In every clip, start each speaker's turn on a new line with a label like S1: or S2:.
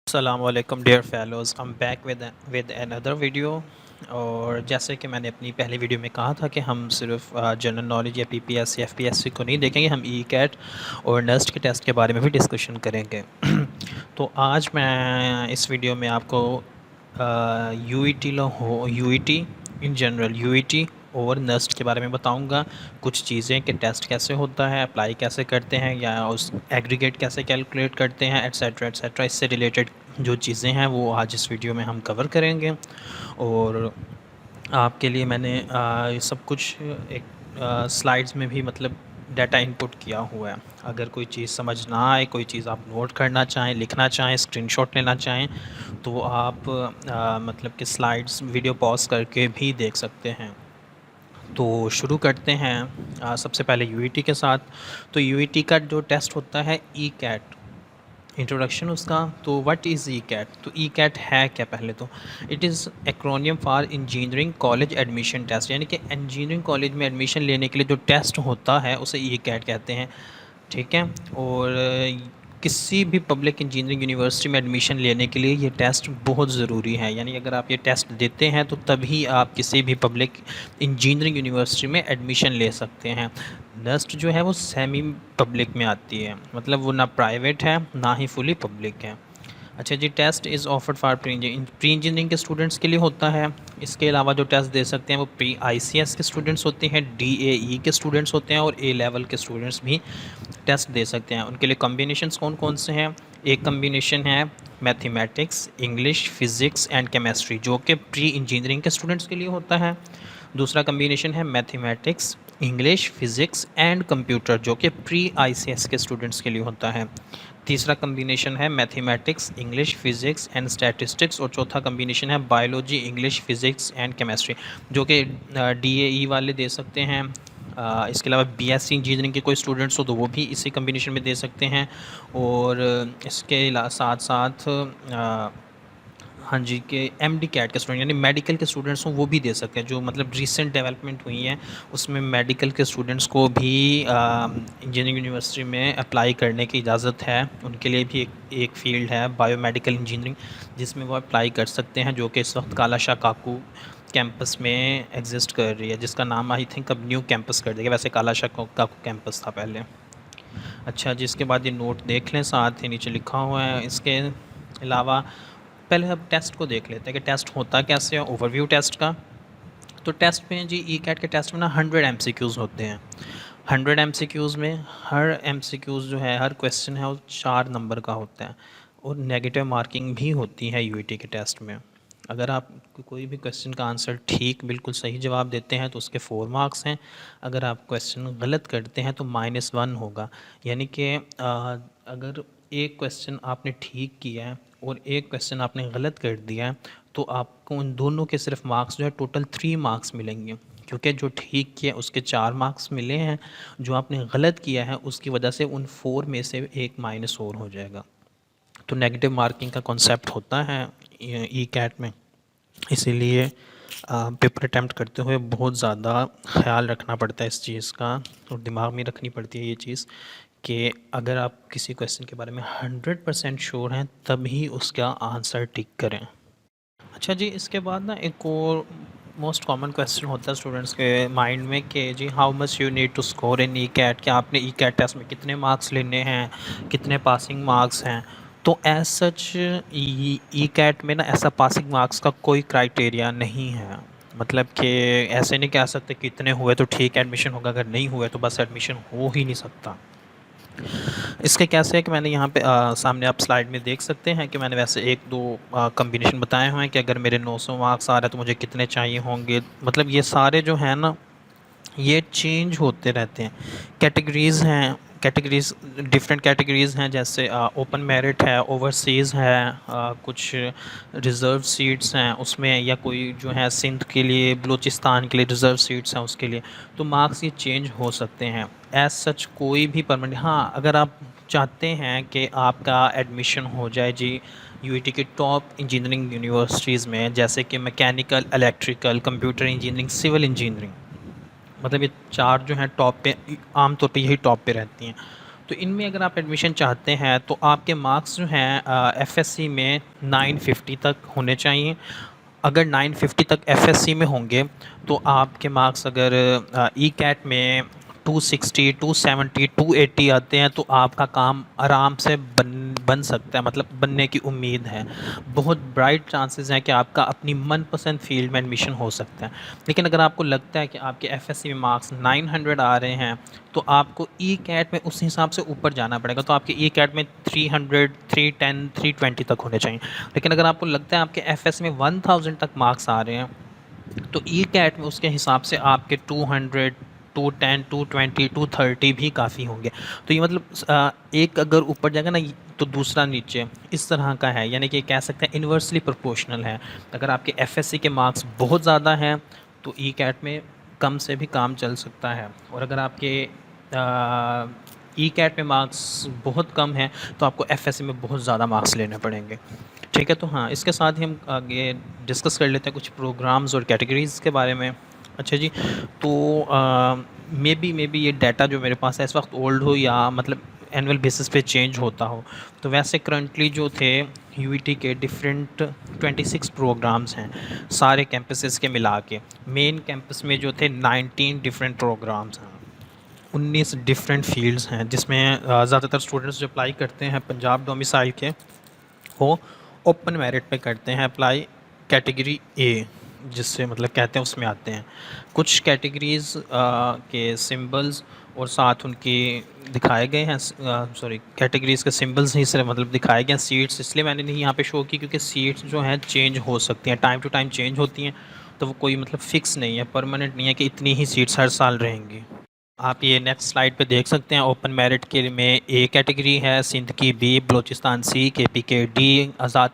S1: Assalamualaikum dear fellows, I'm back with another video. और जैसे कि मैंने अपनी पहली वीडियो में कहा था कि हम सिर्फ जनरल नॉलेज या पीपीएस या एफपीएससी को नहीं देखेंगे, हम ई कैट और नस्ट के टेस्ट के बारे में भी डिस्कशन करेंगे। तो आज मैं इस वीडियो में आपको यूईटी इन जनरल यूईटी और नस्ट के बारे में बताऊंगा। कुछ चीज़ें कि टेस्ट कैसे होता है, अप्लाई कैसे करते हैं या उस एग्रीगेट कैसे कैलकुलेट करते हैं, एट्सेट्रा एट्सेट्रा। इससे रिलेटेड जो चीज़ें हैं वो आज इस वीडियो में हम कवर करेंगे। और आपके लिए मैंने ये सब कुछ एक स्लाइड्स में भी मतलब डाटा इनपुट किया हुआ है। अगर कोई चीज़ समझ ना आए, कोई चीज़ आप नोट करना चाहें, लिखना चाहें, स्क्रीनशॉट लेना चाहें, तो आप मतलब कि स्लाइड्स वीडियो पॉज करके भी देख सकते हैं। तो शुरू करते हैं सबसे पहले यूईटी के साथ। तो यूईटी का जो टेस्ट होता है ई कैट, इंट्रोडक्शन उसका। तो व्हाट इज़ ई कैट? तो ई कैट है क्या? पहले तो it is acronym for engineering college admission test, यानी कि इंजीनियरिंग कॉलेज में एडमिशन लेने के लिए जो टेस्ट होता है उसे ई कैट कहते हैं। ठीक है। और किसी भी पब्लिक इंजीनियरिंग यूनिवर्सिटी में एडमिशन लेने के लिए ये टेस्ट बहुत ज़रूरी है। यानी अगर आप ये टेस्ट देते हैं तो तभी आप किसी भी पब्लिक इंजीनियरिंग यूनिवर्सिटी में एडमिशन ले सकते हैं। नस्ट जो है वो सेमी पब्लिक में आती है, मतलब वो ना प्राइवेट है ना ही फुली पब्लिक है। अच्छा जी, test is offered for pre engineering के स्टूडेंट्स के लिए होता है। इसके अलावा जो टेस्ट दे सकते हैं वो प्री आईसीएस के स्टूडेंट्स होते हैं, डीएई के स्टूडेंट्स होते हैं और ए लेवल के स्टूडेंट्स भी टेस्ट दे सकते हैं। उनके लिए कम्बिनेशंस कौन कौन से हैं? एक कम्बिनेशन है mathematics, English, physics and chemistry, जो कि प्री इंजीनियरिंग के स्टूडेंट्स के लिए होता है। दूसरा कम्बिनेशन है mathematics, English, physics and computer, जो कि प्री आईसीएस के स्टूडेंट्स के लिए होता है। तीसरा कम्बिनेशन है mathematics, English, physics and statistics. और चौथा कम्बिनेशन है biology, English, physics and chemistry, जो कि डीएई वाले दे सकते हैं। इसके अलावा बीएससी इंजीनियरिंग के कोई स्टूडेंट्स हो तो वो भी इसी कम्बिनेशन में दे सकते हैं। और इसके साथ साथ हाँ जी, के एमडी कैट के स्टूडेंट यानी मेडिकल के स्टूडेंट्स हों वो भी दे सकते हैं। जो मतलब रिसेंट डेवलपमेंट हुई है उसमें मेडिकल के स्टूडेंट्स को भी इंजीनियरिंग यूनिवर्सिटी में अप्लाई करने की इजाज़त है। उनके लिए भी एक फ़ील्ड है बायोमेडिकल इंजीनियरिंग, जिसमें वो अप्लाई कर सकते हैं, जो कि इस वक्त काला शाह काकू कैंपस में एग्जिस्ट कर रही है, जिसका नाम आई थिंक अब न्यू कैंपस कर देगा। वैसे काला शाह काकू कैंपस था पहले। अच्छा जी, इसके बाद ये नोट देख लें, साथ ही नीचे लिखा हुआ है। इसके अलावा पहले अब टेस्ट को देख लेते हैं कि टेस्ट होता कैसे है, ओवरव्यू टेस्ट का। तो टेस्ट में जी ई कैट के टेस्ट में ना 100 एमसीक्यूज़ होते हैं। 100 एमसीक्यूज़ में हर एमसीक्यूज़ जो है, हर क्वेश्चन है वो 4 नंबर का होता है। और नेगेटिव मार्किंग भी होती है यूईटी के टेस्ट में। अगर आप कोई भी क्वेश्चन का आंसर ठीक बिल्कुल सही जवाब देते हैं तो उसके 4 मार्क्स हैं। अगर आप क्वेश्चन गलत करते हैं तो -1 होगा। यानी कि अगर एक क्वेश्चन आपने ठीक किया है और एक क्वेश्चन आपने गलत कर दिया है तो आपको उन दोनों के सिर्फ मार्क्स जो है टोटल 3 मार्क्स मिलेंगे, क्योंकि जो ठीक किया उसके 4 मार्क्स मिले हैं, जो आपने गलत किया है उसकी वजह से उन 4 में से एक माइनस और हो जाएगा। तो नेगेटिव मार्किंग का कॉन्सेप्ट होता है ई कैट में। इसीलिए पेपर अटैम्प्ट करते हुए बहुत ज़्यादा ख्याल रखना पड़ता है इस चीज़ का, और दिमाग में रखनी पड़ती है ये चीज़ कि अगर आप किसी क्वेश्चन के बारे में 100% श्योर हैं तभी उसका आंसर टिक करें। अच्छा जी, इसके बाद ना एक और मोस्ट कॉमन क्वेश्चन होता है स्टूडेंट्स के माइंड में कि जी how much you need to score in E CAT, कि आपने ई कैट टेस्ट में कितने मार्क्स लेने हैं, कितने पासिंग मार्क्स हैं। तो एज सच ई कैट में ना ऐसा पासिंग मार्क्स का कोई क्राइटेरिया नहीं है। मतलब कि ऐसे नहीं कह सकते कि इतने हुए तो ठीक एडमिशन होगा, अगर नहीं हुए तो बस एडमिशन हो ही नहीं सकता। इसके कैसे है कि मैंने यहाँ पे सामने आप स्लाइड में देख सकते हैं कि मैंने वैसे 1-2 कम्बिनेशन बताए हुए हैं कि अगर मेरे 900 मार्क्स आ रहे हैं तो मुझे कितने चाहिए होंगे। मतलब ये सारे जो हैं ना ये चेंज होते रहते हैं। कैटेगरीज़ हैं, कैटेगरीज़ डिफरेंट कैटेगरीज़ हैं, जैसे ओपन मेरिट है, ओवरसीज़ है, कुछ रिज़र्व सीट्स हैं उसमें, या कोई जो है सिंध के लिए, बलूचिस्तान के लिए रिज़र्व सीट्स हैं उसके लिए। तो मार्क्स ये चेंज हो सकते हैं। एज सच कोई भी परमानेंट, हाँ अगर आप चाहते हैं कि आपका एडमिशन हो जाए जी यूईटी की टॉप इंजीनियरिंग यूनिवर्सिटीज़ में, जैसे कि mechanical, electrical, computer engineering, civil engineering, मतलब ये 4 जो हैं टॉप पे, आम तौर पे यही टॉप पे रहती हैं। तो इनमें अगर आप एडमिशन चाहते हैं तो आपके मार्क्स जो हैं एफएससी में 950 तक होने चाहिए। अगर 950 तक एफएससी में होंगे तो आपके मार्क्स अगर ई कैट में 260, 270, 280 आते हैं तो आपका काम आराम से बन सकता है, मतलब बनने की उम्मीद है। बहुत ब्राइट चांसेस हैं कि आपका अपनी मनपसंद फील्ड में एडमिशन हो सकता है। लेकिन अगर आपको लगता है कि आपके एफएससी में मार्क्स 900 आ रहे हैं तो आपको ई कैट में उस हिसाब से ऊपर जाना पड़ेगा। तो आपके ई कैट में 300, 310, 320 तक होने चाहिए। लेकिन अगर आपको लगता है आपके एफएस में 1000 तक मार्क्स आ रहे हैं तो ई कैट में उसके हिसाब से आपके 200, 210, 220, 230 भी काफ़ी होंगे। तो ये मतलब एक अगर ऊपर जाएगा ना तो दूसरा नीचे, इस तरह का है। यानी कि कह सकते हैं इन्वर्सली प्रोपोर्शनल है। अगर आपके एफएससी के मार्क्स बहुत ज़्यादा हैं तो ई कैट में कम से भी काम चल सकता है, और अगर आपके ई कैट में मार्क्स बहुत कम हैं तो आपको एफएससी में बहुत ज़्यादा मार्क्स लेने पड़ेंगे। ठीक है, तो हाँ, इसके साथ ही हम आगे डिस्कस कर लेते हैं कुछ प्रोग्राम्स और कैटेगरीज़ के बारे में। अच्छा जी, तो मे बी ये डाटा जो मेरे पास है इस वक्त ओल्ड हो या मतलब एनुअल बेसिस पे चेंज होता हो। तो वैसे करंटली जो थे यूईटी के डिफरेंट 26 प्रोग्राम्स हैं सारे कैंपसेस के मिला के। मेन कैंपस में जो थे 19 डिफरेंट प्रोग्राम्स हैं, 19 डिफरेंट फील्ड्स हैं, जिसमें ज़्यादातर स्टूडेंट्स जो अप्लाई करते हैं पंजाब डोमिसाइल के वो ओपन मेरिट पे करते हैं अप्लाई, कैटेगरी ए जिससे मतलब कहते हैं उसमें आते हैं। कुछ कैटेगरीज़ के सिंबल्स और साथ उनकी दिखाए गए हैं, सॉरी कैटेगरीज़ के सिंबल्स ही सिर्फ मतलब दिखाए गए हैं। सीट्स इसलिए मैंने नहीं यहाँ पे शो की क्योंकि सीट्स जो हैं चेंज हो सकती हैं, टाइम टू टाइम चेंज होती हैं। तो वो कोई मतलब फ़िक्स नहीं है, परमानेंट नहीं है कि इतनी ही सीट्स हर साल रहेंगी। आप ये नेक्स्ट स्लाइड पे देख सकते हैं। ओपन मेरिट के में ए कैटेगरी है, सिंध की बी, बलूचिस्तान सी, केपी के डी, आज़ाद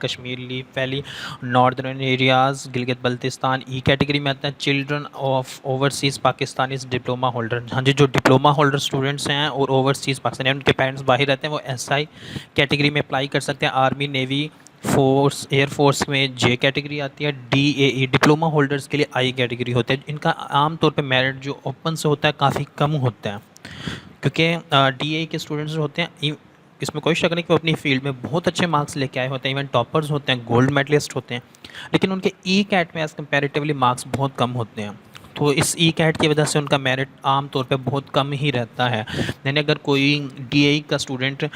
S1: कश्मीर लीव valley, northern areas, Gilgit Baltistan. E category में आता है children of overseas Pakistanis diploma holder. हाँ जी, जो डिप्लोमा होल्डर स्टूडेंट्स हैं और ओवरसीज़ पाकिस्तानी उनके पेरेंट्स बाहर रहते हैं वो एसआई कैटेगरी में अप्लाई कर सकते हैं। आर्मी, नेवी, फोर्स, एयरफोर्स में जे कैटेगरी आती है। डीएई डिप्लोमा होल्डर्स के लिए आई कैटेगरी होता है। इनका आमतौर पे मेरिट जो ओपन से होता है काफ़ी कम होता है, क्योंकि डीएई के स्टूडेंट्स जो होते हैं इसमें कोई शक नहीं कि वो अपनी फील्ड में बहुत अच्छे मार्क्स लेके आए होते हैं, इवन टॉपर्स होते हैं, गोल्ड मेडलिस्ट होते हैं। लेकिन उनके ई कैट में एज़ कम्पेरेटिवली मार्क्स बहुत कम होते हैं। तो इस ई कैट की वजह से उनका मेरिट आम तौर पे बहुत कम ही रहता है। यानी अगर कोई डीएई का स्टूडेंट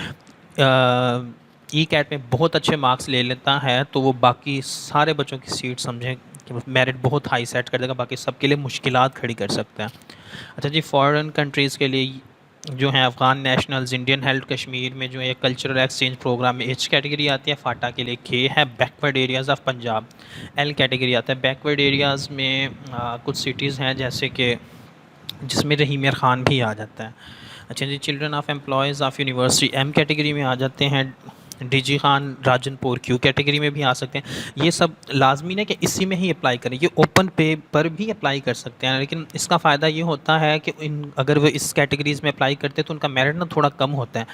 S1: ई कैट में बहुत अच्छे मार्क्स ले लेता है तो वो बाकी सारे बच्चों की सीट समझें कि मेरिट बहुत हाई सेट कर देगा, बाकी सबके लिए मुश्किलात खड़ी कर सकता है। अच्छा जी, फॉरेन कंट्रीज़ के लिए जो हैं Afghan nationals, Indian health Kashmir में जो है कल्चरल एक्सचेंज प्रोग्राम में एच कैटेगरी आती है। फाटा के लिए के है। Backward areas of Punjab L category आता है। बैकवर्ड एरियाज़ में कुछ सिटीज़ हैं जैसे कि जिसमें रहीम ख़ान भी आ जाता है। अच्छा जी, children of employees of university M category में आ जाते हैं। DG Khan Rajanpur Q category में भी आ सकते हैं। ये सब लाजमी नहीं कि इसी में ही अप्लाई करें, ये ओपन पे पर भी अप्लाई कर सकते हैं। लेकिन इसका फ़ायदा ये होता है कि अगर वो इस कैटेगरीज़ में अप्लाई करते हैं तो उनका मेरिट ना थोड़ा कम होता है,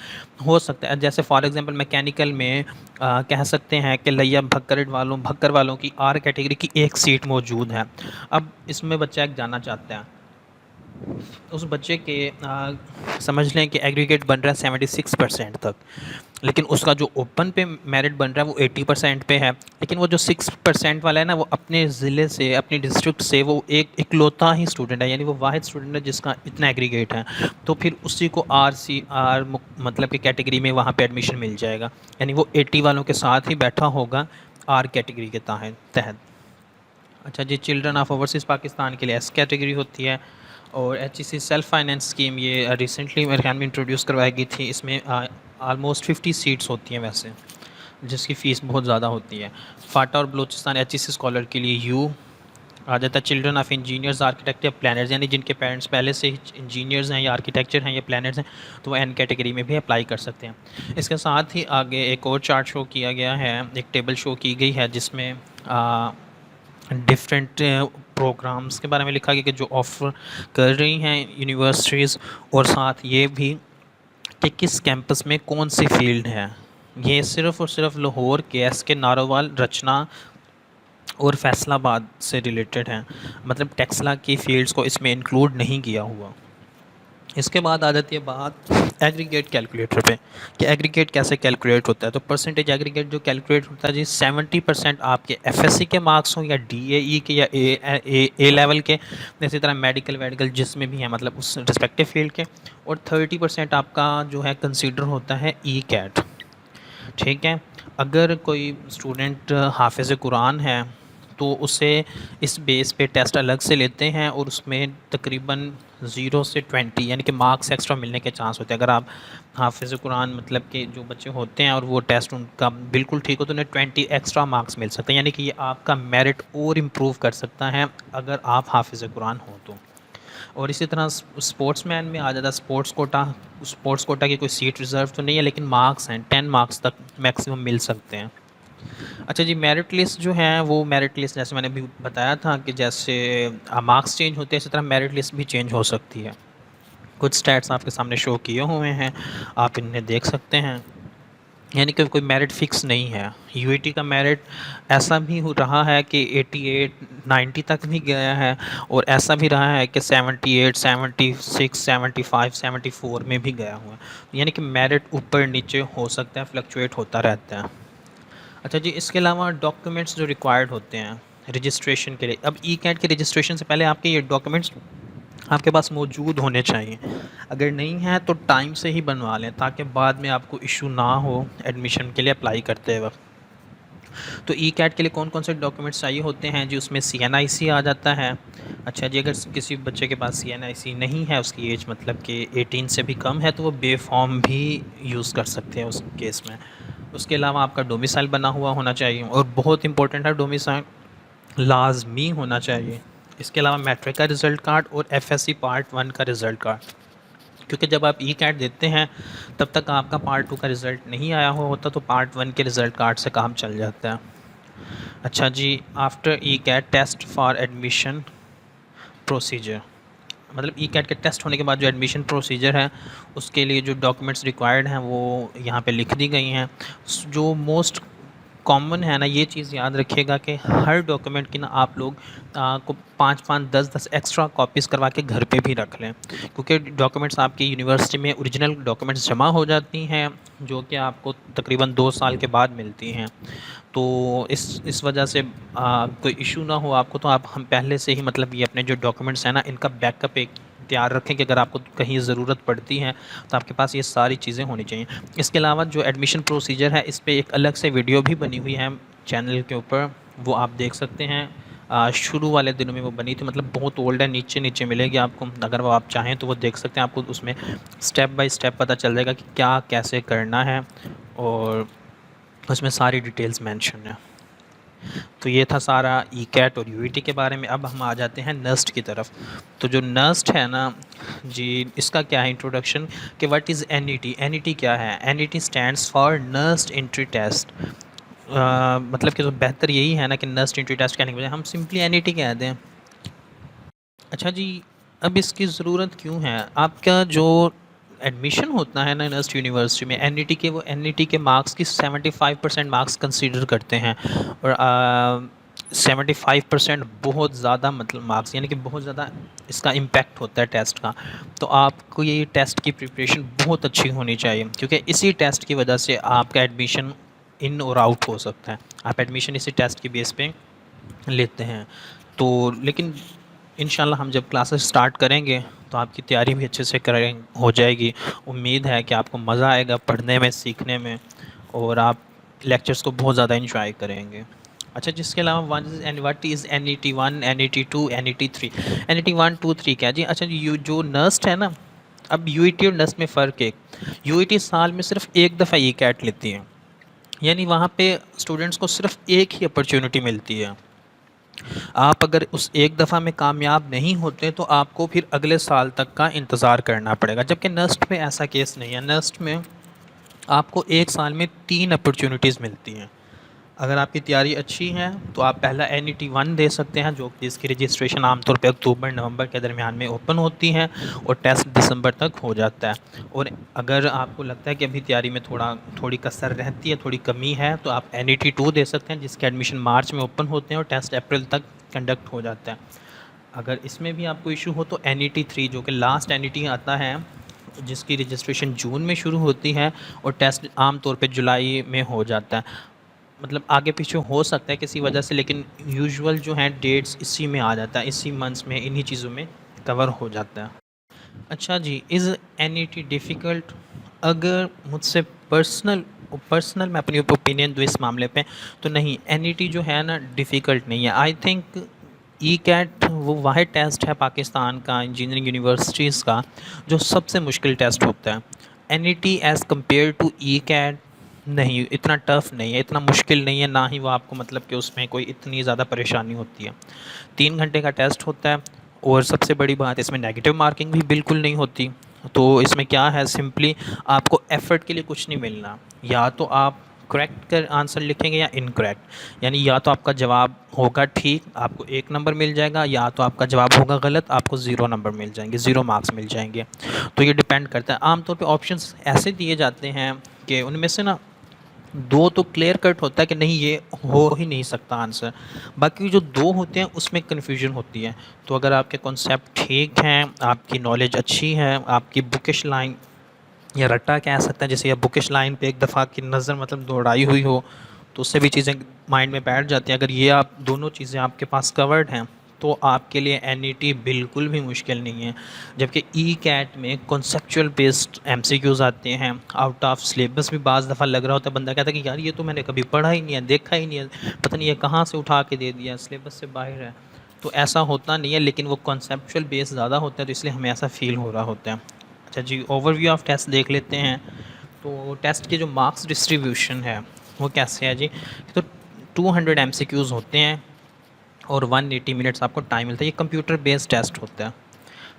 S1: हो सकता है। जैसे फॉर एग्जांपल मैकेनिकल में कह सकते हैं कि लिया भक्कर वालों की आर कैटेगरी की एक सीट मौजूद है। अब इसमें बच्चा एक जाना चाहता है, उस बच्चे के समझ लें कि एग्रीगेट बन रहा है 76% तक, लेकिन उसका जो ओपन पे मेरिट बन रहा है वो 80% पे है। लेकिन वो जो 6% वाला है ना, वो अपने ज़िले से, अपनी डिस्ट्रिक्ट से वो एक इकलौता ही स्टूडेंट है, यानी वो वाहिद स्टूडेंट है जिसका इतना एग्रीगेट है। तो फिर उसी को आर मतलब कि कैटेगरी में वहाँ पे एडमिशन मिल जाएगा, यानी वो 80 वालों के साथ ही बैठा होगा आर कैटेगरी के तहत। अच्छा जी, चिल्ड्रन ऑफ ओवरसीज़ पाकिस्तान के लिए एस कैटेगरी होती है। और एचईसी सेल्फ फाइनेंस स्कीम ये रिसेंटली मेरे ख्याल में इंट्रोड्यूस करवाई गई थी। इसमें आलमोस्ट 50 सीट्स होती हैं वैसे, जिसकी फ़ीस बहुत ज़्यादा होती है। फाटा और बलूचिस्तान एचईसी स्कॉलर के लिए यू आ जाता है। चिल्ड्रन ऑफ इंजीनियर्स आर्किटेक्ट या प्लानर्स, यानी जिनके पेरेंट्स पहले से ही इंजीनियर्स हैं या आर्किटेक्चर हैं या प्लानर्स हैं, तो वो एन कैटेगरी में भी अप्लाई कर सकते हैं। इसके साथ ही आगे एक और चार्ट शो किया गया है, एक टेबल शो की गई है जिसमें डिफरेंट प्रोग्राम्स के बारे में लिखा गया कि जो ऑफ़र कर रही हैं यूनिवर्सिटीज़, और साथ ये भी कि किस कैंपस में कौन सी फील्ड है। ये सिर्फ़ और सिर्फ लाहौर, के नारोवाल, रचना और फैसलाबाद से रिलेटेड हैं, मतलब टेक्सला की फ़ील्ड्स को इसमें इंक्लूड नहीं किया हुआ। इसके बाद आ जाती है बात एग्रीगेट कैलकुलेटर पे कि एग्रीगेट कैसे कैलकुलेट होता है। तो परसेंटेज एग्रीगेट जो कैलकुलेट होता है जी, 70% आपके एफएससी के मार्क्स हों या डीएई के या ए लेवल के, इसी तरह मेडिकल वेडिकल जिसमें भी है मतलब उस रिस्पेक्टिव फील्ड के, और 30% आपका जो है कंसीडर होता है ई कैट। ठीक है, अगर कोई स्टूडेंट हाफिज़ कुरान है तो उसे इस बेस पे टेस्ट अलग से लेते हैं और उसमें तकरीबन 0 से 20 यानी कि मार्क्स एक्स्ट्रा मिलने के चांस होते हैं। अगर आप हाफिज़ कुरान मतलब कि जो बच्चे होते हैं और वो टेस्ट उनका बिल्कुल ठीक हो तो उन्हें 20 एक्स्ट्रा मार्क्स मिल सकते हैं, यानी कि ये आपका मेरिट और इम्प्रूव कर सकता है अगर आप हाफिज़ कुरान हो तो। और इसी तरह स्पोर्ट्समैन में आ जाता है स्पोर्ट्स कोटा की कोई सीट रिज़र्व तो नहीं है, लेकिन मार्क्स हैं 10 मार्क्स तक मैक्सिमम मिल सकते हैं। अच्छा जी, मेरिट लिस्ट जो है वो मेरिट लिस्ट जैसे मैंने अभी बताया था कि जैसे मार्क्स चेंज होते हैं इसी तरह मेरिट लिस्ट भी चेंज हो सकती है। कुछ स्टैट्स आपके सामने शो किए हुए हैं, आप इन्हें देख सकते हैं। यानी कि कोई मेरिट फ़िक्स नहीं है। यूईटी का मेरिट ऐसा भी हो रहा है कि 88 90 तक भी गया है, और ऐसा भी रहा है कि 78 76 75 74 में भी गया हुआ है। यानी कि मेरिट ऊपर नीचे हो सकता है, फ्लक्चुएट होता रहता है। अच्छा जी, इसके अलावा डॉक्यूमेंट्स जो रिक्वायर्ड होते हैं रजिस्ट्रेशन के लिए, अब ई कैट के रजिस्ट्रेशन से पहले आपके ये डॉक्यूमेंट्स आपके पास मौजूद होने चाहिए। अगर नहीं है तो टाइम से ही बनवा लें ताकि बाद में आपको इशू ना हो एडमिशन के लिए अप्लाई करते वक्त। तो ई कैट के लिए कौन कौन से डॉक्यूमेंट्स चाहिए होते हैं जी, उसमें CNIC आ जाता है। अच्छा जी, अगर किसी बच्चे के पास CNIC नहीं है, उसकी एज मतलब कि 18 से भी कम है, तो वो बे फॉर्म भी यूज़ कर सकते हैं उस केस में। उसके अलावा आपका डोमिसाइल बना हुआ होना चाहिए, और बहुत इंपॉर्टेंट है डोमिसाइल लाजमी होना चाहिए। इसके अलावा मैट्रिक का रिज़ल्ट कार्ड और FSC पार्ट 1 का रिज़ल्ट कार्ड, क्योंकि जब आप ई कैट देते हैं तब तक आपका पार्ट 2 का रिज़ल्ट नहीं आया हुआ होता, तो पार्ट 1 के रिज़ल्ट कार्ड से काम चल जाता है। अच्छा जी, after E CAT test for admission procedure, मतलब ई कैट के टेस्ट होने के बाद जो एडमिशन प्रोसीजर है उसके लिए जो डॉक्यूमेंट्स रिक्वायर्ड हैं वो यहाँ पे लिख दी गई हैं। जो मोस्ट कॉमन है ना, ये चीज़ याद रखिएगा कि हर डॉक्यूमेंट की ना आप लोग को 5-5 10-10 एक्स्ट्रा कॉपीज़ करवा के घर पे भी रख लें, क्योंकि डॉक्यूमेंट्स आपकी यूनिवर्सिटी में ओरिजिनल डॉक्यूमेंट्स जमा हो जाती हैं जो कि आपको तकरीबन 2 साल के बाद मिलती हैं। तो इस वजह से कोई इशू ना हो आपको, तो आप हम पहले से ही मतलब ये अपने जो डॉक्यूमेंट्स हैं ना इनका बैकअप एक तैयार रखें कि अगर आपको कहीं ज़रूरत पड़ती है तो आपके पास ये सारी चीज़ें होनी चाहिए। इसके अलावा जो एडमिशन प्रोसीजर है इस पर एक अलग से वीडियो भी बनी हुई है चैनल के ऊपर, वो आप देख सकते हैं। शुरू वाले दिनों में वो बनी थी, मतलब बहुत ओल्ड है, नीचे नीचे मिलेगी आपको, अगर वो आप चाहें तो वो देख सकते हैं। आपको उसमें स्टेप बाय स्टेप पता चल जाएगा कि क्या कैसे करना है, और उसमें सारी डिटेल्स मेंशन है। तो ये था सारा ई कैट और यूईटी के बारे में। अब हम आ जाते हैं नस्ट की तरफ। तो जो नस्ट है ना जी, इसका क्या है इंट्रोडक्शन कि व्हाट इज़ एनईटी। एनईटी क्या है? NET stands for NUST entry test. मतलब कि तो बेहतर यही है ना कि नस्ट एंट्री टेस्ट कहने के बजाय हम सिंपली एनईटी कह दें। अच्छा जी, अब इसकी ज़रूरत क्यों है? आपका जो एडमिशन होता है ना नस्ट यूनिवर्सिटी में, एनईटी के मार्क्स की 75% मार्क्स कंसीडर करते हैं, और 75% बहुत ज़्यादा मतलब मार्क्स, यानी कि बहुत ज़्यादा इसका इम्पैक्ट होता है टेस्ट का। तो आपको ये टेस्ट की प्रिपरेशन बहुत अच्छी होनी चाहिए, क्योंकि इसी टेस्ट की वजह से आपका एडमिशन इन और आउट हो सकता है। आप एडमिशन इसी टेस्ट की बेस पे लेते हैं। तो लेकिन इंशाल्लाह हम जब क्लासेस स्टार्ट करेंगे तो आपकी तैयारी भी अच्छे से करें हो जाएगी। उम्मीद है कि आपको मज़ा आएगा पढ़ने में, सीखने में, और आप लेक्चर्स को बहुत ज़्यादा इंजॉय करेंगे। अच्छा, जिसके अलावा what is NET 1 NET 2 NET 3। NET 1 2 3 क्या जी? अच्छा जी, जो नस्ट है ना, अब यूईटी और नस्ट में फ़र्क है। यूईटी साल में सिर्फ एक दफ़ा ई कैट लेती है, यानी वहाँ पे स्टूडेंट्स को सिर्फ एक ही अपॉर्चुनिटी मिलती है। आप अगर उस एक दफ़ा में कामयाब नहीं होते तो आपको फिर अगले साल तक का इंतज़ार करना पड़ेगा, जबकि नस्ट में ऐसा केस नहीं है। नस्ट में आपको एक साल में 3 अपॉर्चुनिटीज़ मिलती हैं। अगर आपकी तैयारी अच्छी है तो आप पहला NET 1 दे सकते हैं, जो जिसकी रजिस्ट्रेशन आमतौर पे अक्टूबर नवंबर के दरमियान में ओपन होती है और टेस्ट दिसंबर तक हो जाता है। और अगर आपको लगता है कि अभी तैयारी में थोड़ी कसर रहती है, थोड़ी कमी है, तो आप NET 2 दे सकते हैं, जिसके एडमिशन मार्च में ओपन होते हैं और टेस्ट अप्रैल तक कंडक्ट हो जाता है। अगर इसमें भी आपको इशू हो तो NET 3 जो कि लास्ट NET आता है, जिसकी रजिस्ट्रेशन जून में शुरू होती है और टेस्ट आम तौर पे जुलाई में हो जाता है। मतलब आगे पीछे हो सकता है किसी वजह से, लेकिन यूजुअल जो है डेट्स इसी में आ जाता है, इसी मंथ्स में, इन्हीं चीज़ों में कवर हो जाता है। अच्छा जी, इज़ NET डिफ़िकल्ट? अगर मुझसे पर्सनल मैं अपनी ओपिनियन दूँ इस मामले पे, तो नहीं, NET जो है ना डिफ़िकल्ट नहीं है। आई थिंक ECAT वो वाहिद टेस्ट है पाकिस्तान का इंजीनियरिंग यूनिवर्सिटीज़ का जो सबसे मुश्किल टेस्ट होता है। NET as compare to ECAT नहीं, इतना टफ़ नहीं है, इतना मुश्किल नहीं है, ना ही वो आपको मतलब कि उसमें कोई इतनी ज़्यादा परेशानी होती है। 3 घंटे का टेस्ट होता है और सबसे बड़ी बात इसमें नेगेटिव मार्किंग भी बिल्कुल नहीं होती। तो इसमें क्या है, सिंपली आपको एफ़र्ट के लिए कुछ नहीं मिलना, या तो आप करेक्ट कर आंसर लिखेंगे या इनकरेक्ट, यानी या तो आपका जवाब होगा ठीक, आपको 1 नंबर मिल जाएगा, या तो आपका जवाब होगा गलत, आपको 0 नंबर मिल जाएंगे, 0 मार्क्स मिल जाएंगे। तो ये डिपेंड करता है। आमतौर पे ऑप्शंस ऐसे दिए जाते हैं कि उनमें से ना 2 तो क्लियर कट होता है कि नहीं ये हो ही नहीं सकता आंसर, बाकी जो 2 होते हैं उसमें कन्फ्यूजन होती है। तो अगर आपके कॉन्सेप्ट ठीक हैं, आपकी नॉलेज अच्छी है, आपकी बुकिश लाइन या रट्टा कह सकते हैं, जैसे या बुकिश लाइन पे एक दफ़ा की नज़र मतलब दौड़ाई हुई हो, तो उससे भी चीज़ें माइंड में बैठ जाती हैं। अगर ये आप दोनों चीज़ें आपके पास कवर्ड हैं तो आपके लिए NET बिल्कुल भी मुश्किल नहीं है। जबकि ECAT में कॉन्सेप्चुअल बेस्ड MCQs आते हैं, आउट ऑफ सिलेबस भी बाज़ दफ़ा लग रहा होता है, बंदा कहता है कि यार ये तो मैंने कभी पढ़ा ही नहीं है, देखा ही नहीं है, पता नहीं ये कहाँ से उठा के दे दिया, सिलेबस से बाहर है। तो ऐसा होता नहीं है, लेकिन वो कॉन्सेप्चुअल बेस ज़्यादा होता है, तो इसलिए हमें ऐसा फ़ील हो रहा होता है। अच्छा जी, ओवरव्यू ऑफ टेस्ट देख लेते हैं। तो टेस्ट के जो मार्क्स डिस्ट्रीब्यूशन है वो कैसे है जी, तो 200 MCQs होते हैं और 180 मिनट्स आपको टाइम मिलता है। ये कंप्यूटर बेस्ड टेस्ट होता है।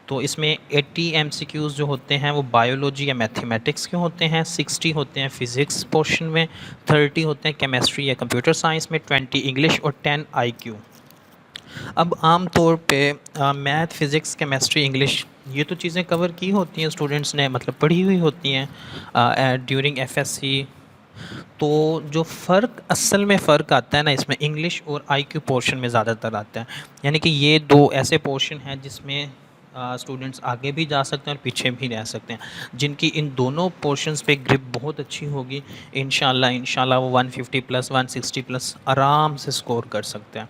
S1: तो इसमें 80 MCQs जो होते हैं वो बायोलॉजी या मैथमेटिक्स के होते हैं, 60 होते हैं फिज़िक्स पोर्शन में, 30 होते हैं केमिस्ट्री या कंप्यूटर साइंस में, 20 इंग्लिश और 10 IQ। अब आम तौर पे मैथ, फिज़िक्स, केमिस्ट्री, इंग्लिश ये तो चीज़ें कवर की होती हैं, स्टूडेंट्स ने मतलब पढ़ी हुई होती हैं ड्यूरिंग FSC। तो जो फ़र्क असल में फ़र्क आता है ना इसमें, इंग्लिश और IQ पोर्शन में ज़्यादातर आता है। यानी कि ये 2 ऐसे पोर्शन हैं जिसमें स्टूडेंट्स आगे भी जा सकते हैं और पीछे भी रह सकते हैं। जिनकी इन दोनों पोर्शंस पे ग्रिप बहुत अच्छी होगी, इंशाल्लाह वो 150 प्लस 160 प्लस आराम से स्कोर कर सकते हैं।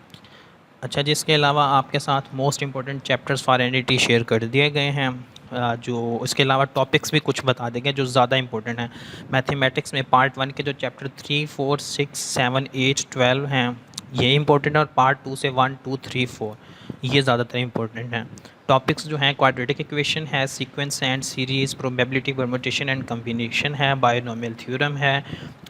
S1: अच्छा जी, इसके अलावा आपके साथ most important chapters for NET share कर दिए गए हैं। जो इसके अलावा टॉपिक्स भी कुछ बता देंगे जो ज़्यादा इंपॉर्टेंट हैं। मैथमेटिक्स में पार्ट 1 के जो चैप्टर 3, 4, 6, 7, 8, 12 हैं ये इंपॉर्टेंट है, और पार्ट 2 से 1, 2, 3, 4 ये ज़्यादातर इंपॉर्टेंट हैं। टॉपिक्स जो हैं क्वाड्रेटिक इक्वेशन है, sequence and series, probability, permutation and combination है, बायनोमियल थ्योरम है,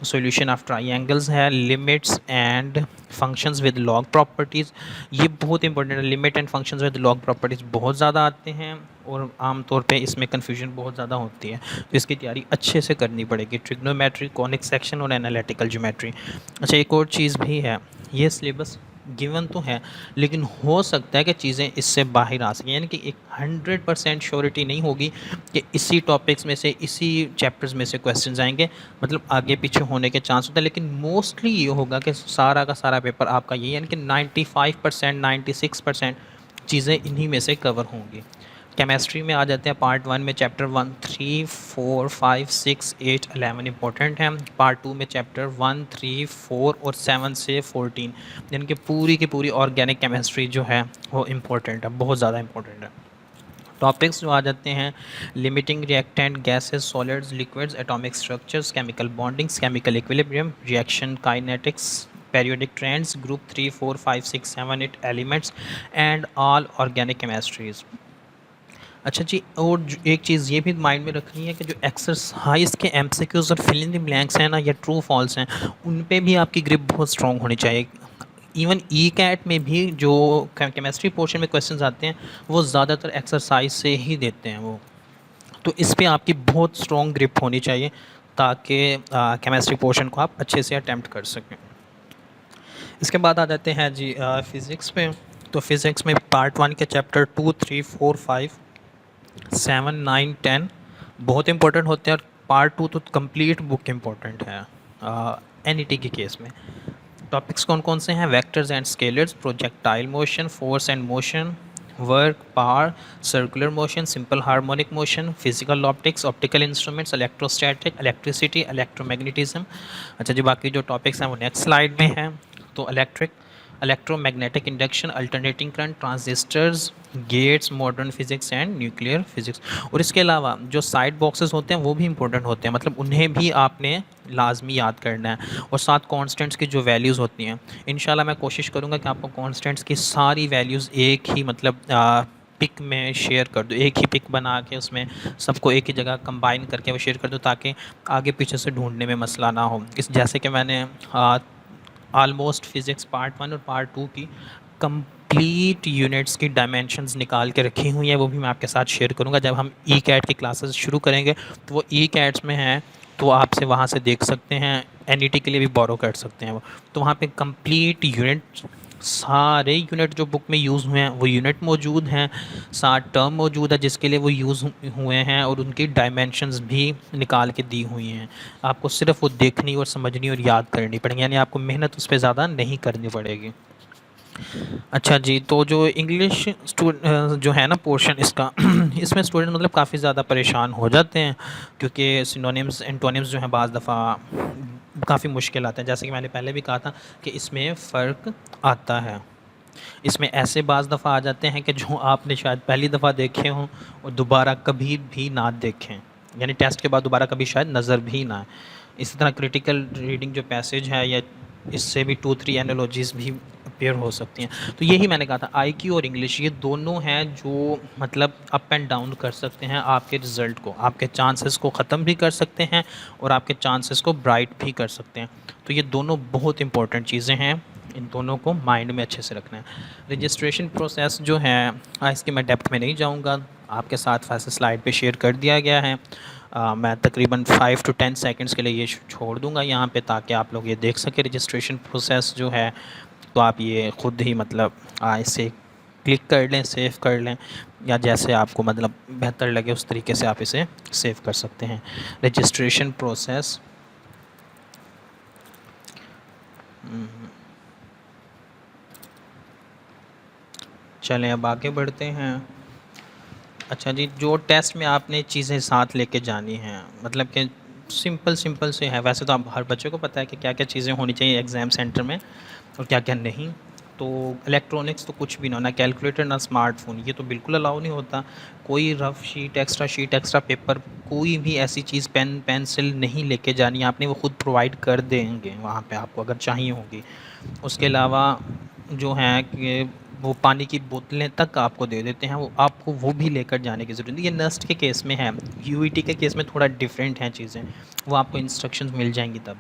S1: सॉल्यूशन ऑफ ट्राइंगल्स है, limits and functions with log properties ये बहुत इंपॉर्टेंट है। Limit and functions with log properties बहुत ज़्यादा आते हैं और आम तौर पे इसमें कन्फ्यूजन बहुत ज़्यादा होती है, तो इसकी तैयारी अच्छे से करनी पड़ेगी। ट्रिग्नोमेट्री, कॉनिक सेक्शन और एनालिटिकल ज्योमेट्री। अच्छा, एक और चीज़ भी है, ये सिलेबस गिवन तो है लेकिन हो सकता है कि चीज़ें इससे बाहर आ सकें, यानी कि एक 100% श्योरिटी नहीं होगी कि इसी टॉपिक्स में से, इसी चैप्टर्स में से क्वेश्चन आएंगे, मतलब आगे पीछे होने के चांस होता है। लेकिन मोस्टली ये होगा कि सारा का सारा पेपर आपका यही, यानी कि 95%, 96% चीज़ें इन्हीं में से कवर होंगी। केमिस्ट्री में आ जाते हैं पार्ट 1 में चैप्टर 1, 3, 4, 5, 6, 8, 11 इंपॉर्टेंट हैं। पार्ट 2 में चैप्टर 1, 3, 4 और 7 से 14 यानी कि पूरी की पूरी ऑर्गेनिक केमिस्ट्री जो है वो इम्पोर्टेंट है, बहुत ज़्यादा इंपॉर्टेंट है। टॉपिक्स जो आ जाते हैं, limiting reactant, gases, solids, liquids, atomic structures, chemical bondings, chemical equilibrium, reaction kinetics, periodic trends, group 3, 4, 5, 6, 7, 8 elements and all organic chemistries। अच्छा जी, और एक चीज़ ये भी माइंड में रखनी है कि जो एक्सरसाइज के MCQs और फिल इन द ब्लैंक्स हैं ना, या ट्रू फॉल्स हैं, उन पे भी आपकी ग्रिप बहुत स्ट्रॉन्ग होनी चाहिए। इवन ECAT में भी जो केमिस्ट्री पोर्शन में क्वेश्चंस आते हैं वो ज़्यादातर एक्सरसाइज से ही देते हैं वो, तो इस पे आपकी बहुत स्ट्रॉन्ग ग्रिप होनी चाहिए ताकि केमिस्ट्री पोर्शन को आप अच्छे से अटैम्प्ट कर सकें। इसके बाद आ जाते हैं जी फ़िज़िक्स पे। तो फ़िज़िक्स में पार्ट 1 के चैप्टर 2, 3, 4, 5, 7, 9, 10 बहुत इंपॉर्टेंट होते हैं, और पार्ट 2 तो कंप्लीट बुक इंपॉर्टेंट है NET के केस में। टॉपिक्स कौन कौन से हैं, vectors and scalars, projectile motion, force and motion, work, power, circular motion, simple harmonic motion, physical optics, optical instruments, electrostatic, electricity, electromagnetism. अच्छा जी, बाकी जो टॉपिक्स हैं वो नेक्स्ट स्लाइड में हैं। तो electromagnetic induction, alternating current, transistors, gates, modern physics and nuclear physics. और इसके अलावा जो साइड बॉक्सेस होते हैं वो भी इंपॉर्टेंट होते हैं, मतलब उन्हें भी आपने लाजमी याद करना है। और साथ कांस्टेंट्स की जो वैल्यूज़ होती हैं, इंशाल्लाह मैं कोशिश करूँगा कि आपको कांस्टेंट्स की सारी वैल्यूज़ एक ही मतलब पिक में शेयर कर दो, एक ही पिक बना के उसमें सबको एक ही जगह कंबाइन करके वो शेयर कर दो, ताकि आगे पीछे से ढूंढने में मसला ना हो। इस जैसे कि मैंने ऑलमोस्ट फिज़िक्स पार्ट 1 और पार्ट 2 की कंप्लीट यूनिट्स की डायमेंशंस निकाल के रखी हुई हैं, वो भी मैं आपके साथ शेयर करूंगा। जब हम ई कैट की क्लासेस शुरू करेंगे तो वो ई कैट्स में हैं, तो आपसे वहाँ से देख सकते हैं, एन के लिए भी बोरो कर सकते हैं वो। तो वहाँ पे कंप्लीट यूनिट, सारे यूनिट जो बुक में यूज़ हुए हैं वो यूनिट मौजूद हैं, साथ टर्म मौजूद है जिसके लिए वो यूज़ हुए हैं, और उनकी डायमेंशंस भी निकाल के दी हुई हैं। आपको सिर्फ वो देखनी और समझनी और याद करनी पड़ेगी, यानी आपको मेहनत उस पर ज़्यादा नहीं करनी पड़ेगी। अच्छा जी, तो जो इंग्लिश जो है ना पोर्शन इसका इसमें स्टूडेंट मतलब काफ़ी ज़्यादा परेशान हो जाते हैं, क्योंकि सिनोनिम्स एंटोनिम्स जो हैं बाज़ दफ़ा काफ़ी मुश्किल आते हैं। जैसे कि मैंने पहले भी कहा था कि इसमें फ़र्क आता है। इसमें ऐसे बाज़ दफ़ा आ जाते हैं कि जो आपने शायद पहली दफ़ा देखे हों और दोबारा कभी भी ना देखें, यानी टेस्ट के बाद दोबारा कभी शायद नज़र भी ना आए। इसी तरह क्रिटिकल रीडिंग जो पैसेज है, या इससे भी 2-3 एनालॉजीज़ भी अपेयर हो सकती हैं। तो यही मैंने कहा था, आईक्यू और इंग्लिश ये दोनों हैं जो मतलब अप एंड डाउन कर सकते हैं आपके रिज़ल्ट को, आपके चांसेस को ख़त्म भी कर सकते हैं और आपके चांसेस को ब्राइट भी कर सकते हैं। तो ये दोनों बहुत इंपॉर्टेंट चीज़ें हैं, इन दोनों को माइंड में अच्छे से रखना है। रजिस्ट्रेशन प्रोसेस जो है इसकी मैं डेप्थ में नहीं जाऊंगा, आपके साथ वैसे स्लाइड पे शेयर कर दिया गया है। मैं तकरीबन 5 to 10 सेकंड्स के लिए ये छोड़ दूंगा यहाँ पे, ताकि आप लोग ये देख सकें रजिस्ट्रेशन प्रोसेस जो है। तो आप ये ख़ुद ही मतलब इसे क्लिक कर लें, सेव कर लें, या जैसे आपको मतलब बेहतर लगे उस तरीके से आप इसे सेव कर सकते हैं। रजिस्ट्रेशन प्रोसेस, चलें अब आगे बढ़ते हैं। अच्छा जी, जो टेस्ट में आपने चीज़ें साथ लेके जानी हैं, मतलब कि सिंपल से है, वैसे तो आप हर बच्चे को पता है कि क्या क्या चीज़ें होनी चाहिए एग्ज़ाम सेंटर में और क्या क्या नहीं। तो इलेक्ट्रॉनिक्स तो कुछ भी ना कैलकुलेटर ना स्मार्टफोन, ये तो बिल्कुल अलाउ नहीं होता। कोई रफ़ शीट, एक्स्ट्रा पेपर, कोई भी ऐसी चीज़, पेन पेंसिल नहीं लेके जानी, आपने वो खुद प्रोवाइड कर देंगे वहाँ पे आपको अगर चाहिए होगी। उसके अलावा जो है कि वो पानी की बोतलें तक आपको दे देते हैं, वो आपको वो भी लेकर जाने की ज़रूरत नहीं। ये नस्ट के केस में है, यूईटी के केस में थोड़ा डिफरेंट हैं चीज़ें, वो आपको इंस्ट्रक्शंस मिल जाएंगी तब।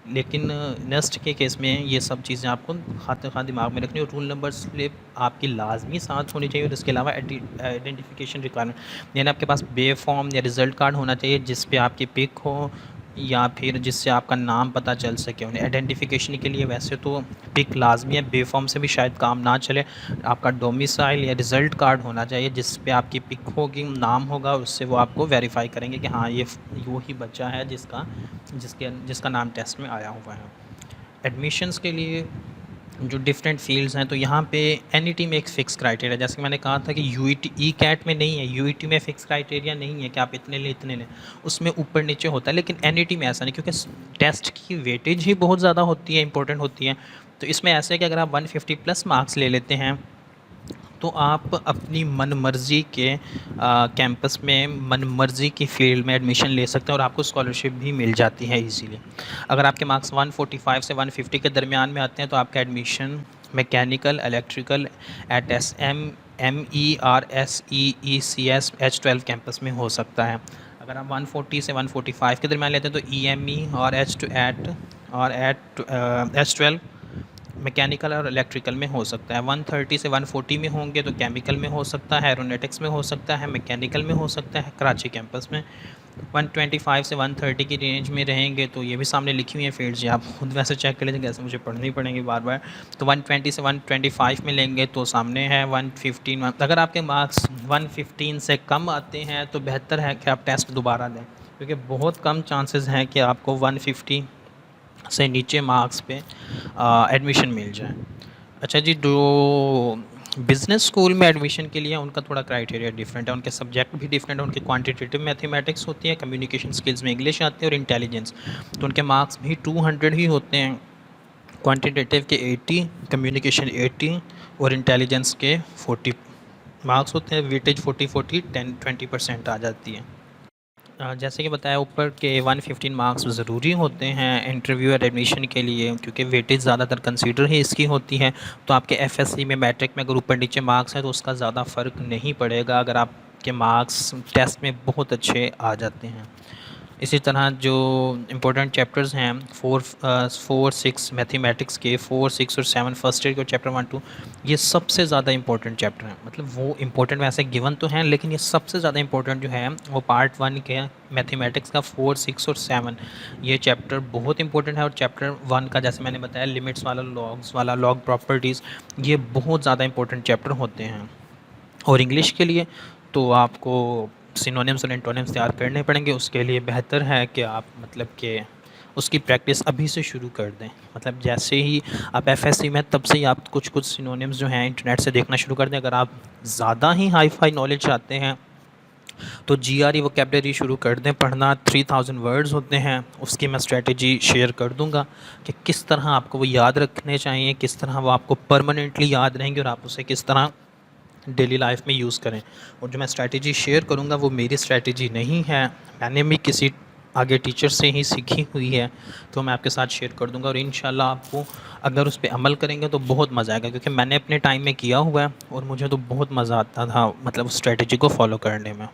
S1: लेकिन नेस्ट के केस में ये सब चीज़ें आपको खाते खा दिमाग में रखनी, और रूल नंबर स्लिप आपकी लाजमी साथ होनी चाहिए। और इसके अलावा आइडेंटिफिकेशन रिक्वायरमेंट, यानी आपके पास बे फॉर्म या रिज़ल्ट कार्ड होना चाहिए जिस पे आपकी पिक हो, या फिर जिससे आपका नाम पता चल सके। उन्हें आइडेंटिफिकेशन के लिए वैसे तो पिक लाजमी है, बे फॉर्म से भी शायद काम ना चले। आपका डोमिसाइल या रिज़ल्ट कार्ड होना चाहिए जिस पे आपकी पिक होगी, नाम होगा, उससे वो आपको वेरीफाई करेंगे कि हाँ ये वो ही बच्चा है जिसका नाम टेस्ट में आया हुआ है। एडमिशन्स के लिए जो डिफरेंट फील्ड्स हैं, तो यहाँ पे एनईटी में एक फ़िक्स क्राइटेरिया, जैसे कि मैंने कहा था कि यूईटी ई कैट में नहीं है, यूईटी में फ़िक्स क्राइटेरिया नहीं है कि आप इतने लें, उसमें ऊपर नीचे होता है। लेकिन एनईटी में ऐसा नहीं, क्योंकि टेस्ट की वेटेज ही बहुत ज़्यादा होती है, इंपॉर्टेंट होती है। तो इसमें ऐसे है कि अगर आप 150 प्लस मार्क्स ले लेते हैं तो आप अपनी मन मर्ज़ी के कैंपस में मन मर्ज़ी की फ़ील्ड में एडमिशन ले सकते हैं, और आपको स्कॉलरशिप भी मिल जाती है इजीली। अगर आपके मार्क्स 145 से 150 के दरमियान में आते हैं तो आपका admission mechanical, electrical at MERSEECS H12 campus में हो सकता है। अगर आप 140 से 145 के दरमियान लेते हैं तो EME और H12 मैकेनिकल और इलेक्ट्रिकल में हो सकता है। 130 से 140 में होंगे तो केमिकल में हो सकता है, एरोनॉटिक्स में हो सकता है, मैकेनिकल में हो सकता है कराची कैंपस में। 125 से 130 की रेंज में रहेंगे तो ये भी सामने लिखी हुई है फील्ड्स, आप खुद वैसे चेक कर लीजिए, कैसे मुझे पढ़नी पड़ेंगी बार बार। तो 120 से 125 में लेंगे तो सामने है 115। अगर आपके मार्क्स 115 से कम आते हैं तो बेहतर है कि आप टेस्ट दोबारा दें, क्योंकि बहुत कम चांसेस हैं कि आपको 150 से नीचे मार्क्स पे एडमिशन मिल जाए। अच्छा जी, जो बिज़नेस स्कूल में एडमिशन के लिए उनका थोड़ा क्राइटेरिया डिफरेंट है, उनके सब्जेक्ट भी डिफरेंट है, उनकी क्वांटिटेटिव मैथमेटिक्स होती है, कम्युनिकेशन स्किल्स में इंग्लिश आती है और इंटेलिजेंस, तो उनके मार्क्स भी 200 ही होते हैं। क्वांटिटेटिव के 80, कम्युनिकेशन 80 और इंटेलिजेंस के 40 मार्क्स होते हैं। वेटेज 40-40 10-20% आ जाती है। जैसे कि बताया ऊपर के 115 मार्क्स ज़रूरी होते हैं इंटरव्यू और एडमिशन के लिए, क्योंकि वेटेज ज़्यादातर कंसीडर ही इसकी होती है। तो आपके एफएससी में मैट्रिक में अगर ऊपर नीचे मार्क्स हैं तो उसका ज़्यादा फ़र्क नहीं पड़ेगा अगर आपके मार्क्स टेस्ट में बहुत अच्छे आ जाते हैं। इसी तरह जो इम्पोर्टेंट चैप्टर्स हैं 4-6 मैथमेटिक्स के, 4, 6 और 7 फर्स्ट ईयर के, चैप्टर 1-2 ये सबसे ज़्यादा इंपॉर्टेंट चैप्टर हैं। मतलब वो इम्पोर्टेंट वैसे गिवन तो हैं, लेकिन ये सबसे ज़्यादा इंपॉर्टेंट जो है वो पार्ट 1 के मैथमेटिक्स का 4, 6 और 7 ये चैप्टर बहुत इंपॉर्टेंट है। और चैप्टर 1 का जैसे मैंने बताया लिमिट्स वाला, लॉग्स वाला, लॉग प्रॉपर्टीज़, ये बहुत ज़्यादा इंपॉर्टेंट चैप्टर होते हैं। और इंग्लिश के लिए तो आपको सिनोनिम्स और एंटोनिम्स तैयार करने पड़ेंगे। उसके लिए बेहतर है कि आप मतलब कि उसकी प्रैक्टिस अभी से शुरू कर दें। मतलब जैसे ही आप एफएससी में तब से ही आप कुछ कुछ सिनोनिम्स जो हैं इंटरनेट से देखना शुरू कर दें। अगर आप ज़्यादा ही हाई फाई नॉलेज चाहते हैं तो जीआरई वोकैबुलरी शुरू कर दें पढ़ना। 3000 वर्ड्स होते हैं, उसकी मैं स्ट्रेटजी शेयर कर दूंगा कि किस तरह आपको वो याद रखने चाहिए, किस तरह वो आपको परमानेंटली याद रहेंगे और आप उसे किस तरह डेली लाइफ में यूज़ करें। और जो मैं स्ट्रैटेजी शेयर करूँगा वो मेरी स्ट्रैटेजी नहीं है, मैंने भी किसी आगे टीचर से ही सीखी हुई है, तो मैं आपके साथ शेयर कर दूँगा। और इंशाल्लाह आपको अगर उस पर अमल करेंगे तो बहुत मज़ा आएगा, क्योंकि मैंने अपने टाइम में किया हुआ है और मुझे तो बहुत मज़ा आता था मतलब उस स्ट्रैटेजी को फॉलो करने में।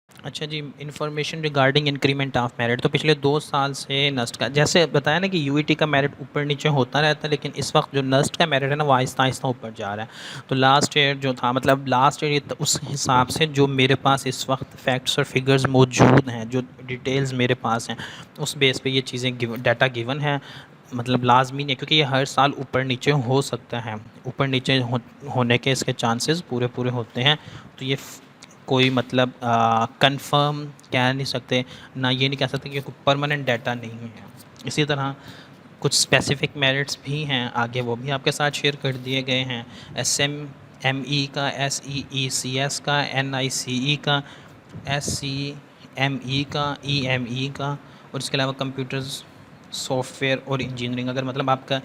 S1: अच्छा जी, information regarding increment of merit. तो पिछले 2 साल से नस्ट का, जैसे बताया ना कि यूईटी का मेरिट ऊपर नीचे होता रहता है, लेकिन इस वक्त जो नस्ट का मेरिट है ना वो आहिस्ता आहिस्ता ऊपर जा रहा है। तो लास्ट ईयर जो था, मतलब लास्ट ईयर उस हिसाब से जो मेरे पास इस वक्त फैक्ट्स और फिगर्स मौजूद हैं, जो डिटेल्स मेरे पास हैं, उस बेस पे ये चीज़ें डाटा गिवन है। मतलब लाजमी नहीं है, क्योंकि ये हर साल ऊपर नीचे हो सकता है, ऊपर नीचे होने के इसके चांसेस पूरे पूरे होते हैं। तो ये कोई मतलब कंफर्म कह नहीं सकते, ना ये नहीं कह सकते कि कोई परमानेंट डाटा नहीं है। इसी तरह कुछ स्पेसिफिक मेरिट्स भी हैं आगे, वो भी आपके साथ शेयर कर दिए गए हैं। SMME का, SEECS का, NICE का, SCME का, EME का, और इसके अलावा कंप्यूटर्स सॉफ्टवेयर और इंजीनियरिंग। अगर मतलब आपका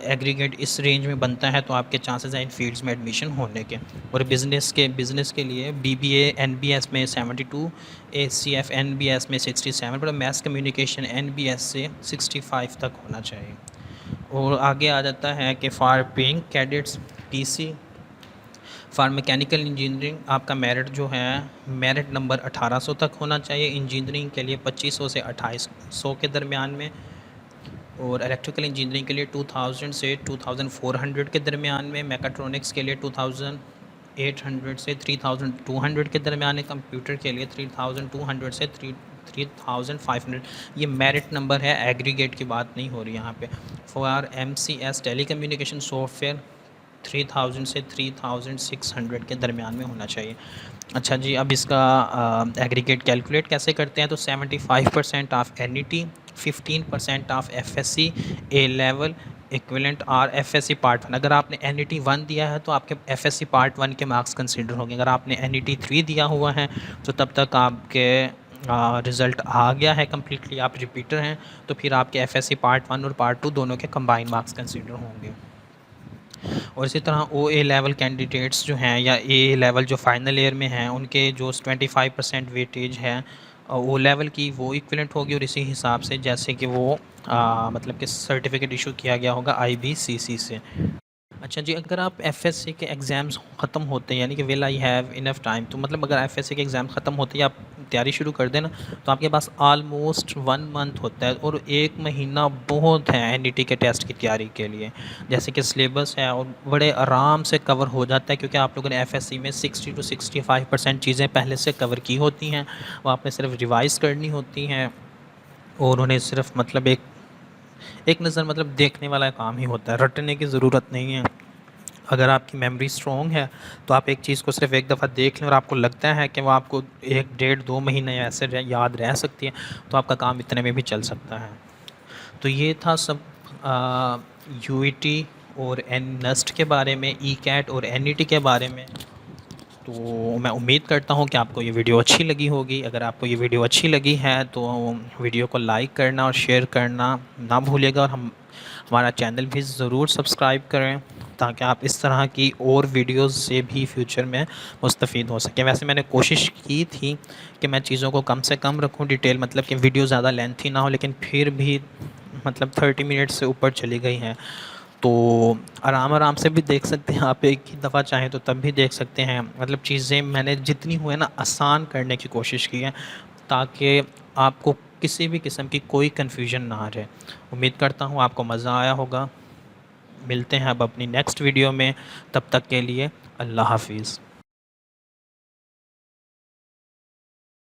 S1: एग्रीगेट इस रेंज में बनता है तो आपके चांसेस हैं इन फील्ड्स में एडमिशन होने के। और बिज़नेस के लिए BBA NBS में 72, ACF NBS में 67, पर मैथ कम्युनिकेशन NBS से 65 तक होना चाहिए। और आगे आ जाता है कि for paying cadets PC for mechanical engineering आपका मेरिट जो है, मेरिट नंबर 1800 तक होना चाहिए। इंजीनियरिंग के लिए 2500 से 2800 के दरमियान में। और इलेक्ट्रिकल इंजीनियरिंग के लिए 2000 से 2400 के दरमियान में। मैकाट्रॉनिक्स के लिए 2800 से 3200 के दरमियान है। कंप्यूटर के लिए 3200 से 3500। ये मेरिट नंबर है, एग्रीगेट की बात नहीं हो रही यहाँ पे। For MCS telecommunication software 3000 से 3600 के दरमियान में होना चाहिए। अच्छा जी, अब इसका एग्रीगेट कैलकुलेट कैसे करते हैं। तो 75% of NET, 15% of FSC A level equivalent और FSC पार्ट 1। अगर आपने NET 1 दिया है तो आपके FSC पार्ट 1 के मार्क्स कंसीडर होंगे। अगर आपने NET 3 दिया हुआ है तो तब तक आपके रिज़ल्ट आ गया है कम्प्लीटली, आप रिपीटर हैं, तो फिर आपके FSC पार्ट 1 और पार्ट 2 दोनों के कंबाइंड मार्क्स कंसीडर होंगे। और इसी तरह OA लेवल कैंडिडेट्स जो हैं या AA लेवल जो फाइनल ईयर में हैं, उनके जो 25% वेटेज है O लेवल की, वो इक्विवेलेंट होगी। और इसी हिसाब से जैसे कि वो मतलब कि सर्टिफिकेट इशू किया गया होगा IBCC से। अच्छा जी, अगर आप FSC के एग्ज़ाम्स ख़त्म होते हैं, यानी कि will I have enough time, तो मतलब अगर FSC के एग्ज़ाम ख़त्म होते ही आप तैयारी शुरू कर देना, तो आपके पास ऑलमोस्ट 1 मंथ होता है। और 1 महीना बहुत है NET के टेस्ट की तैयारी के लिए। जैसे कि सिलेबस है और बड़े आराम से कवर हो जाता है, क्योंकि आप लोगों ने FSC में 60 to 65% चीज़ें पहले से कवर की होती हैं, वो आपने सिर्फ रिवाइज़ करनी होती हैं। और उन्हें सिर्फ मतलब एक नज़र मतलब देखने वाला काम ही होता है, रटने की ज़रूरत नहीं है। अगर आपकी मेमोरी स्ट्रॉन्ग है तो आप एक चीज़ को सिर्फ एक दफ़ा देख लें और आपको लगता है कि वो आपको 1, 1.5, 2 महीने ऐसे याद रह सकती है, तो आपका काम इतने में भी चल सकता है। तो ये था सब UET और नस्ट के बारे में, ई कैट और NET के बारे में। तो मैं उम्मीद करता हूँ कि आपको ये वीडियो अच्छी लगी होगी। अगर आपको ये वीडियो अच्छी लगी है तो वीडियो को लाइक करना और शेयर करना ना भूलिएगा, और हमारा चैनल भी ज़रूर सब्सक्राइब करें ताकि आप इस तरह की और वीडियोस से भी फ्यूचर में मुस्तफ़ीद हो सकें। वैसे मैंने कोशिश की थी कि मैं चीज़ों को कम से कम रखूं डिटेल, मतलब कि वीडियो ज़्यादा लेंथी ना हो, लेकिन फिर भी मतलब 30 मिनट से ऊपर चली गई हैं। तो आराम आराम से भी देख सकते हैं आप, एक ही दफ़ा चाहें तो तब भी देख सकते हैं। मतलब चीज़ें मैंने जितनी हुए ना आसान करने की कोशिश की है ताकि आपको किसी भी किस्म की कोई कन्फ्यूजन ना रहे। उम्मीद करता हूँ आपको मज़ा आया होगा। मिलते हैं अब अपनी नेक्स्ट वीडियो में, तब तक के लिए अल्लाह हाफिज़।